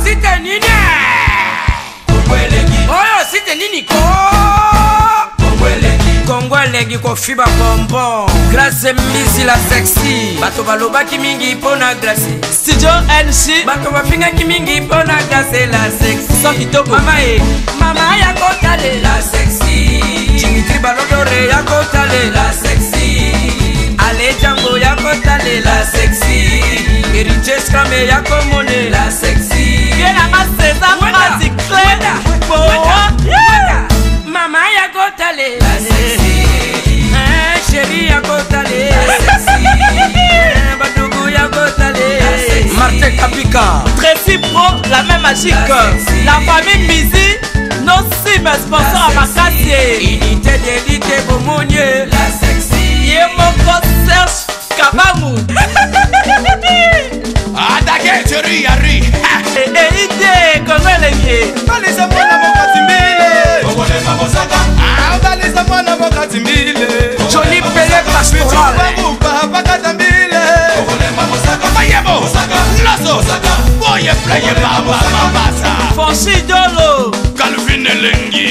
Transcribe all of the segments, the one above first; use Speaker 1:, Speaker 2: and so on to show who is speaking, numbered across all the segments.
Speaker 1: site nini? Oyo site nini ko? Kongolegi ko fiba bonbon. Grâce Mbizi la sexy. Bato balobaki mingi pona Grâce.
Speaker 2: Studio NC.
Speaker 1: Bato bafingaki mingi pona Grâce la sexy.
Speaker 2: Sans kitoko.
Speaker 1: Mama ya kotale la sexy. Dimitri Balodore ya kotale la sexy. Ale Django ya kotale la sexy. Eriche Skame ya komone la sexy.
Speaker 2: Viens à César Magic
Speaker 1: Mama ya kotale la sexy. Chérie ya kotale la sexy. Badougou ya kotale la sexy.
Speaker 2: Martin Kapika. Tracy Pro, la même magique. La famille Mbizi, nos cibles sponsors à Makassi.
Speaker 1: Unité d'élite Bomonier la sexy.
Speaker 2: Yemoko Serge Kabamou.
Speaker 3: Adake Thierry Yari.
Speaker 2: Ide Kongolegi.
Speaker 3: Balisa mwana mokati mbile. Kongole mabosaka. Balisa mwana mokati mbile.
Speaker 1: Johnny Pelé Pastoral.
Speaker 3: Bakata mbile. Kongole mabosaka. Mayebo. Lasso. Boye pleye baba mabasa.
Speaker 2: Fonchi Dolo.
Speaker 3: Calvin Elengi.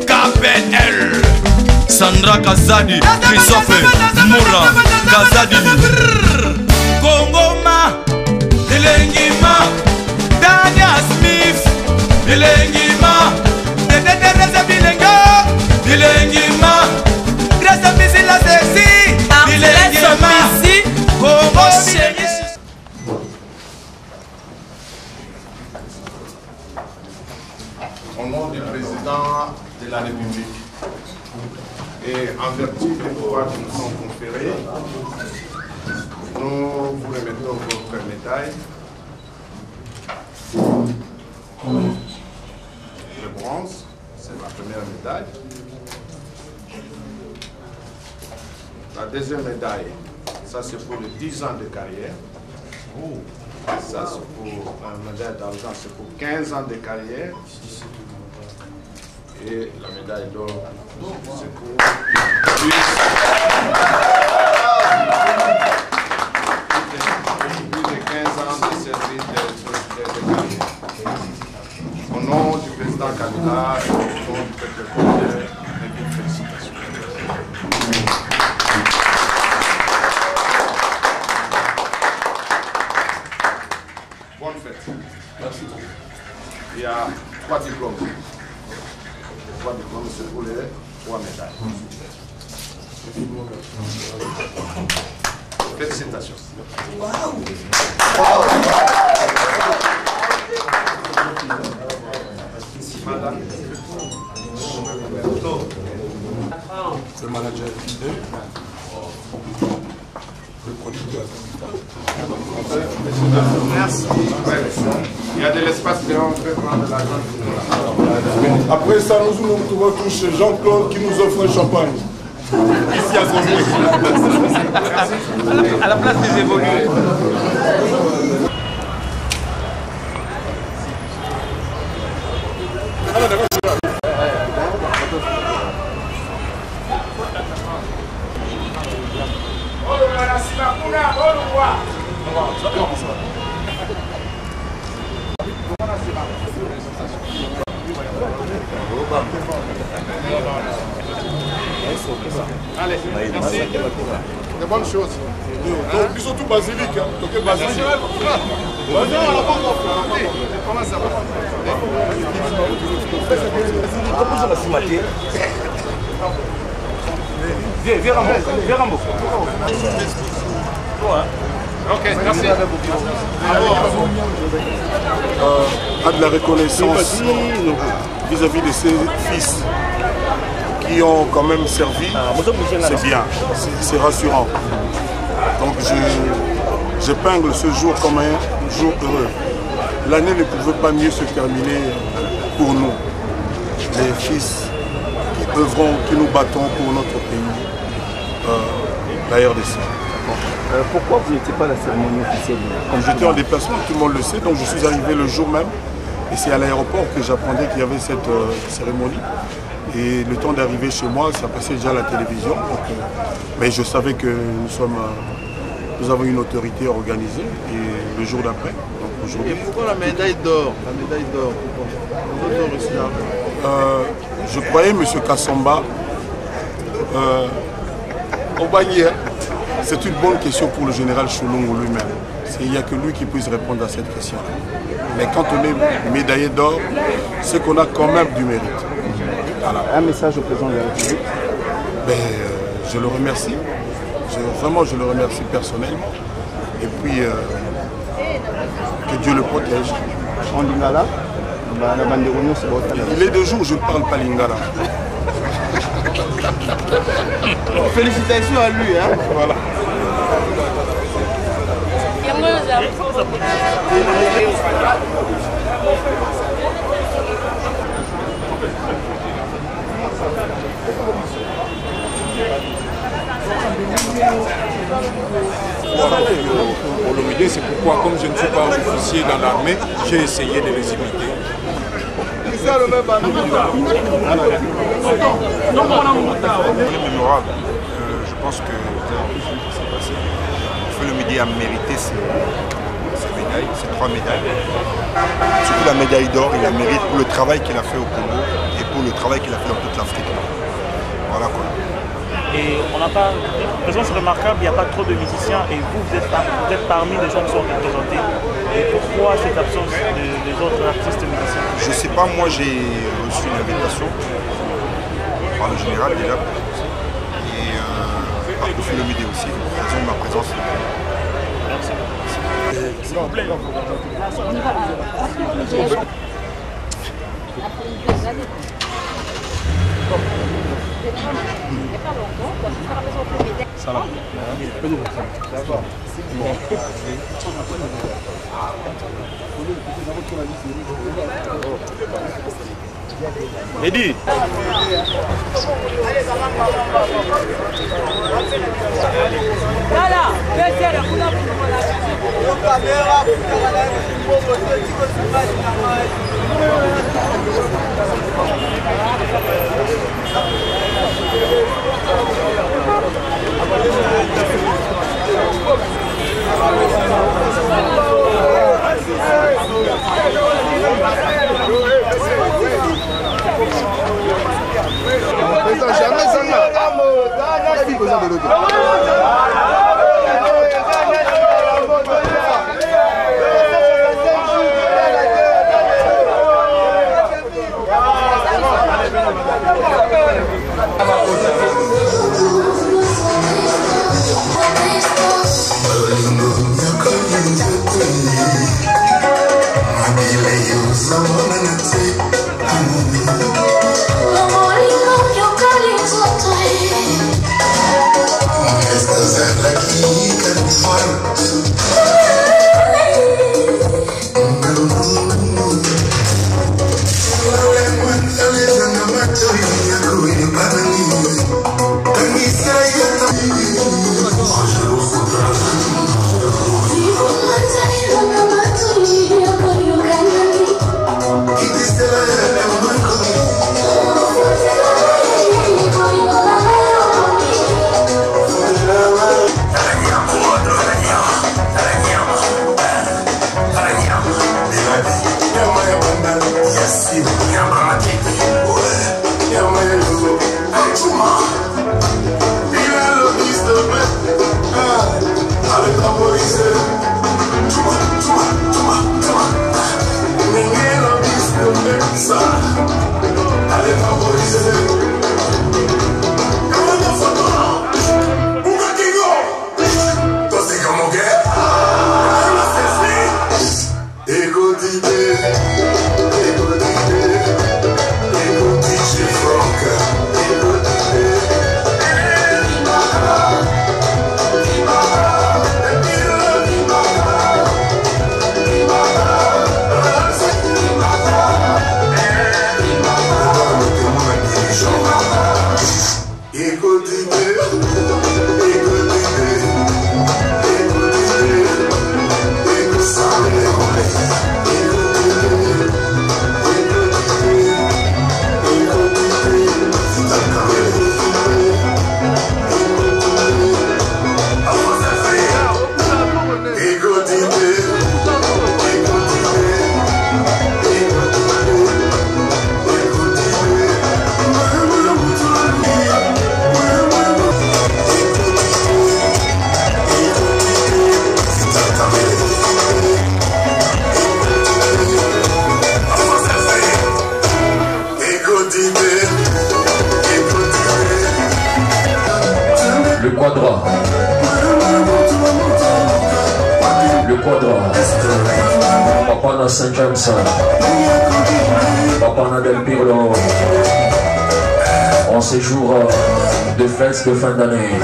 Speaker 3: KPL. Sandra Kazadi. Christophe Moura. Kazadi. Kongoma. Elengima. Daniel Smith. Elengima. Dedededeze bilenga. Elengima. Grâce Mbizi la sexy. Elengima. Kongo chérie.
Speaker 4: Au nom du président de la République et en vertu des pouvoirs qui nous sont conférés, nous vous remettons votre médaille. Le bronze, c'est la première médaille. La deuxième médaille, ça c'est pour les 10 ans de carrière. Ça c'est pour la médaille d'argent, c'est pour 15 ans de carrière. Et la médaille d'or, c'est pour plus de 15 ans de service de carrière. Au nom du président Kabila et au nom du peuple congolais, mes félicitations. Bonne fête. Merci beaucoup. Il y a 3 diplômes. 3 diplômes, c'est pour les 3 médailles. Félicitations. Madame.
Speaker 5: Le manager le producteur.
Speaker 4: Merci. Il y a de l'espace de rentrer prendre l'argent.
Speaker 5: Après ça, nous nous retrouvons tous chez Jean-Claude qui nous offre un champagne. Ici à Congo.
Speaker 3: À la place des évolués.
Speaker 4: Allez, merci. De bonnes choses.
Speaker 5: Donc, ils sont tous basiliques. Donc, basilique.
Speaker 4: Comment ça va?
Speaker 3: Viens, Rambo.
Speaker 4: Ok, merci.
Speaker 5: A de la reconnaissance vis-à-vis de ses fils qui ont quand même servi, c'est bien, c'est rassurant. Donc j'épingle ce jour comme un jour heureux. L'année ne pouvait pas mieux se terminer pour nous, les fils qui œuvrons, qui nous battons pour notre pays, la RDC.
Speaker 6: Pourquoi vous n'étiez pas à la cérémonie officielle?
Speaker 5: Comme j'étais en déplacement, tout le monde le sait, donc je suis arrivé le jour même. Et c'est à l'aéroport que j'apprenais qu'il y avait cette cérémonie. Et le temps d'arriver chez moi, ça passait déjà à la télévision. Donc, mais je savais que nous avons une autorité organisée. Et le jour d'après, aujourd'hui.
Speaker 3: Pourquoi la médaille d'or? La médaille d'or, pourquoi?
Speaker 5: Je croyais M. Kassamba au Bagné. C'est une bonne question pour le général Cholongo lui-même. Il n'y a que lui qui puisse répondre à cette question. Mais quand on est médaillé d'or, c'est qu'on a quand même du mérite. Voilà.
Speaker 6: Un message au président de la République.
Speaker 5: Je le remercie. Vraiment, je le remercie personnellement. Et puis, que Dieu le protège.
Speaker 6: En Lingala,
Speaker 5: il est de jour, je ne parle pas Lingala.
Speaker 3: Félicitations à lui. Hein?
Speaker 5: Voilà.
Speaker 7: Pour l'Olomidé, c'est pourquoi, comme je ne suis pas officier dans l'armée, j'ai essayé de les imiter.
Speaker 8: Mémorable. Je pense que c'est passé. Olomidé a mérité ces médailles, ces 3 médailles. Surtout la médaille d'or, il la mérite pour le travail qu'il a fait au Congo et pour le travail qu'il a fait dans toute l'Afrique. Voilà quoi.
Speaker 9: Et on n'a pas, présence remarquable, il n'y a pas trop de musiciens et vous êtes parmi les gens qui sont représentés. Et pourquoi cette absence des autres artistes musiciens?
Speaker 8: Je ne sais pas, moi j'ai reçu une invitation par le général déjà et par Olomidé aussi, en raison de ma présence.
Speaker 9: Merci. S'il vous plaît.
Speaker 5: Salam.
Speaker 7: Eddie.
Speaker 3: Jamais
Speaker 10: It is the Quadra, Papa na Saint James, Papa na Del Pirlo, en ces jours de fête de fin d'année.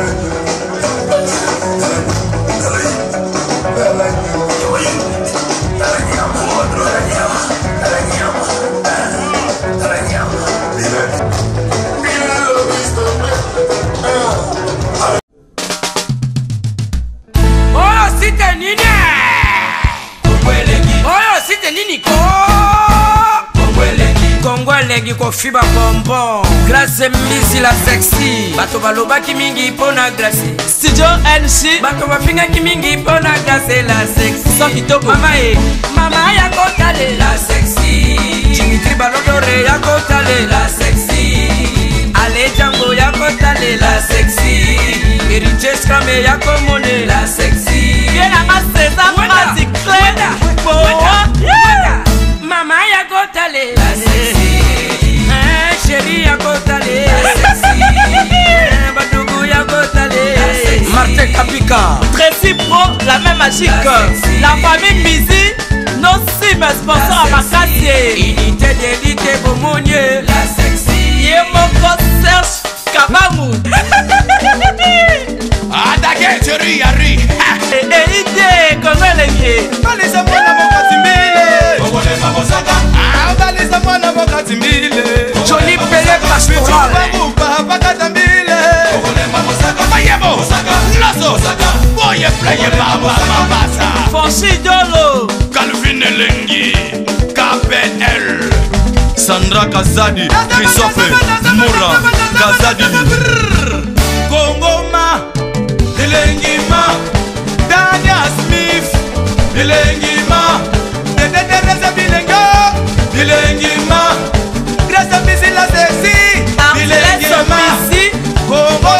Speaker 1: Legi ko fiba bonbon Grâce misi la sexy Bato baloba ki mingi pona grâce
Speaker 2: Studio NC
Speaker 1: Bato bafinga ki mingi pona grâce la sexy
Speaker 2: Sans kitoko
Speaker 1: Mama ya kotale la sexy Dimitri Balodore ya kotale la sexy Ale Django ya kotale la sexy Eriches Kame ya komone la sexy
Speaker 2: Yena ma César Mazi Claire
Speaker 1: Mama ya kotale la sexy Chérie ya kotale Badougou ya kotale Martin Kapika
Speaker 2: Tracy Pro, la même magique La famille Mizi, nos cimes sponsors à Makassi
Speaker 1: Unité d'élite Bomonier La sexy
Speaker 2: Yemoko Serge Kabamou
Speaker 3: Adake chérie Yari
Speaker 2: Ide Kongolenge
Speaker 3: Balisa mwana Mokatimbile Ogole Mabosaka Balisa mwana Mokatimbile
Speaker 1: Johnny Pelé Pastoral
Speaker 3: Bakatambile Ogole Mabosaka Mayebo Lasso Boye Pleye Baba Mabasa
Speaker 2: Fonchi Dolo
Speaker 3: Calvin Elengi KPL Sandra Kazadi Christophe Moura Kazadi Kongoma Elengima Dania Smith Elengima Dededereza Bilenga Elengima Grâce à Missy la sexy
Speaker 2: Arcelès Missy
Speaker 3: Congo